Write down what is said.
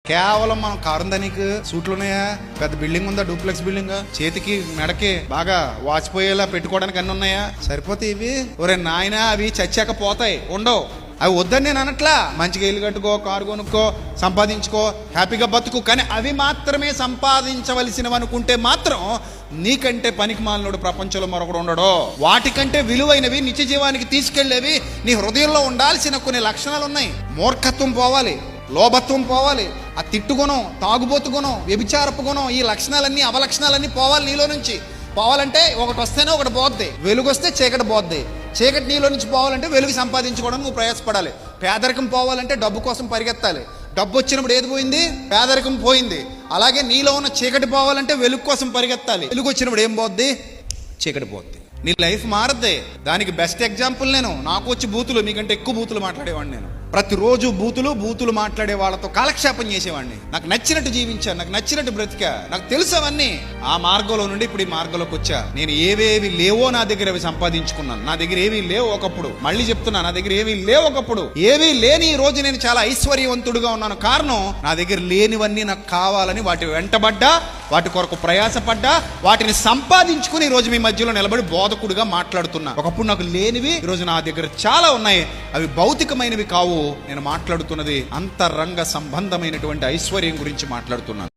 కేవలం మనం కారుందానికి సూట్లు ఉన్నాయా, పెద్ద బిల్డింగ్ ఉందా, డూప్లెక్స్ బిల్డింగ్, చేతికి మెడకి బాగా వాచిపోయేలా పెట్టుకోవడానికి అన్ని ఉన్నాయా, సరిపోతే ఇవి. ఒరే నాయనా, అవి చచ్చాక పోతాయి, ఉండవు. అవి వద్దని నేను అనట్లా. మంచిగా ఇల్లు కట్టుకో, కారు కొనుక్కో, సంపాదించుకో, హ్యాపీగా బతుకు. కానీ అవి మాత్రమే సంపాదించవలసినవి అనుకుంటే మాత్రం నీకంటే పనికి మాలినోడు ప్రపంచంలో మరొకడు ఉండడు. వాటికంటే విలువైనవి, నిత్య జీవానికి తీసుకెళ్లేవి నీ హృదయంలో ఉండాల్సిన కొన్ని లక్షణాలు ఉన్నాయి. మూర్ఖత్వం పోవాలి, లోభత్వం పోవాలి, ఆ తిట్టుగుణం, తాగుబోతు గుణం, వ్యభిచారపు గుణం, ఈ లక్షణాలన్నీ అవలక్షణాలన్నీ పోవాలి నీలో నుంచి. పోవాలంటే ఒకటి వస్తేనే ఒకటి పోద్ది. వెలుగు వస్తే చీకటి పోద్ది. చీకటి నీలో నుంచి పోవాలంటే వెలుగు సంపాదించుకోవడానికి నువ్వు ప్రయాసపడాలి. పేదరికం పోవాలంటే డబ్బు కోసం పరిగెత్తాలి. డబ్బు వచ్చినప్పుడు ఏది పోయింది? పేదరికం పోయింది. అలాగే నీలో ఉన్న చీకటి పోవాలంటే వెలుగు కోసం పరిగెత్తాలి. వెలుగు వచ్చినప్పుడు ఏం పోద్ది? చీకటి పోద్ది. నీ లైఫ్ మారద్దే. దానికి బెస్ట్ ఎగ్జాంపుల్ నేను. నాకు వచ్చి బూతులు, మీకంటే ఎక్కువ బూతులు మాట్లాడేవాడిని నేను. ప్రతిరోజు బూతులు మాట్లాడే వాళ్ళతో కాలక్షేపం చేసేవాడిని. నాకు నచ్చినట్టు జీవించాను, నాకు నచ్చినట్టు బ్రతికా, నాకు తెలుసు అవన్నీ. ఆ మార్గంలో నుండి ఇప్పుడు ఈ మార్గంలోకి వచ్చా. నేను ఏవేవి లేవో నా దగ్గర అవి సంపాదించుకున్నాను. నా దగ్గర ఏమీ లేవు ఒకప్పుడు. మళ్ళీ చెప్తున్నా, నా దగ్గర ఏమీ లేవు ఒకప్పుడు. ఏమీ లేని ఈ రోజు నేను చాలా ఐశ్వర్యవంతుడుగా ఉన్నాను. కారణం, నా దగ్గర లేనివన్నీ నాకు కావాలని వాటి వెంటబడ్డా, వాటి కొరకు ప్రయాసపడ్డా, వాటిని సంపాదించుకుని ఈ రోజు మీ మధ్యలో నిలబడి బోధకుడుగా మాట్లాడుతున్నా. ఒకప్పుడు నాకు లేనివి ఈ రోజు నా దగ్గర చాలా ఉన్నాయి. అవి భౌతికమైనవి కావు. నేను మాట్లాడుతున్నది అంతరంగ సంబంధమైనటువంటి ఐశ్వర్యం గురించి మాట్లాడుతున్నాను.